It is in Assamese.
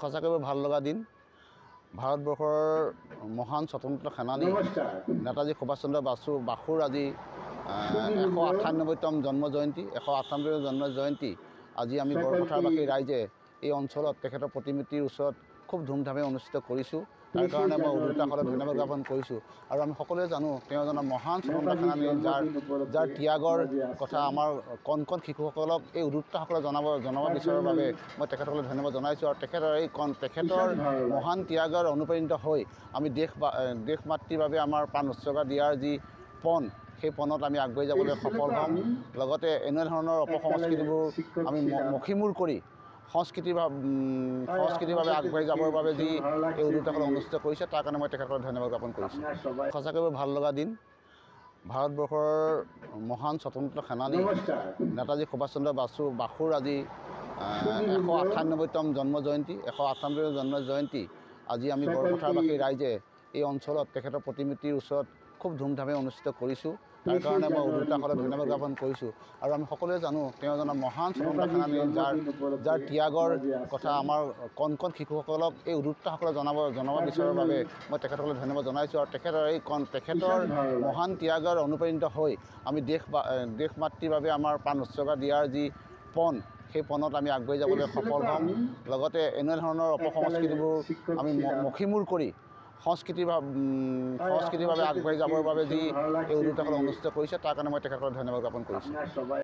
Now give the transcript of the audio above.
সঁচাকৈ ভাল লগা দিন। ভাৰতবৰ্ষৰ মহান স্বতন্ত্ৰ সেনানী নেতাজী সুভাষ চন্দ্ৰ বাসুৰ আজি 198তম জন্ম জয়ন্তী। 198তম জন্ম জয়ন্তী আজি আমি বৰপথাৰবাসী ৰাইজে এই অঞ্চলত তেখেতৰ প্ৰতিমূৰ্তিৰ ওচৰত খুব ধুমধামে অনুষ্ঠিত কৰিছোঁ। তাৰ কাৰণে মই উদ্যোক্তাসকলক ধন্যবাদ জ্ঞাপন কৰিছোঁ। আৰু আমি সকলোৱে জানো তেওঁ এজন মহান স্বতন্ত্ৰ সেনানী, যাৰ ত্যাগৰ কথা আমাৰ কণ কণ শিশুসকলক এই উদ্যোক্তাসকলে জনাব বিচৰাৰ বাবে মই তেখেতসকলক ধন্যবাদ জনাইছোঁ। আৰু তেখেতৰ মহান ত্যাগৰ অনুপ্ৰাণিত হৈ আমি দেশ মাতৃৰ বাবে আমাৰ প্ৰাণ উৎসৰ্গা দিয়াৰ যি পণ, সেই পণত আমি আগুৱাই যাবলৈ সফল হ'ম। লগতে এনে ধৰণৰ অপসংস্কৃতিবোৰ আমি মষিমূৰ কৰি সংস্কৃতিৰ বাবে আগবাঢ়ি যাবৰ বাবে যি এই উদ্যোক্তাসকলে অনুষ্ঠিত কৰিছে, তাৰ কাৰণে মই তেখেতসকলক ধন্যবাদ জ্ঞাপন কৰিছোঁ। সঁচাকৈ ভাল লগা দিন। ভাৰতবৰ্ষৰ মহান স্বতন্ত্ৰ সেনানী নেতাজী সুভাষ চন্দ্ৰ বাসুৰ আজি 198তম জন্ম জয়ন্তী। 198তম জন্ম জয়ন্তী আজি আমি বৰপথাৰবাসী ৰাইজে এই অঞ্চলত তেখেতৰ প্ৰতিমূৰ্তিৰ ওচৰত খুব ধুমধামে অনুষ্ঠিত কৰিছোঁ। তাৰ কাৰণে মই উদ্যোক্তাসকলক ধন্যবাদ জ্ঞাপন কৰিছোঁ। আৰু আমি সকলোৱে জানো তেওঁ এজন মহান স্বতন্ত্ৰ সেনানী, যাৰ ত্যাগৰ কথা আমাৰ কণ কণ শিশুসকলক এই উদ্যোক্তাসকলে জনাব বিচৰাৰ বাবে মই তেখেতসকলক ধন্যবাদ জনাইছোঁ। আৰু তেখেতৰ মহান ত্যাগৰ অনুপ্ৰাণিত হৈ আমি দেশ মাতৃৰ বাবে আমাৰ প্ৰাণ উৎসৰ্গা দিয়াৰ যি পণ, সেই পণত আমি আগুৱাই যাবলৈ সফল হ'ম। লগতে এনে ধৰণৰ অপসংস্কৃতিবোৰ আমি মষিমূৰ কৰি সংস্কৃতিৰ বাবে আগবাঢ়ি যাবৰ বাবে যি এই উদ্যোক্তাসকলে অনুষ্ঠিত কৰিছে, তাৰ কাৰণে মই তেখেতসকলক ধন্যবাদ জ্ঞাপন কৰিছোঁ।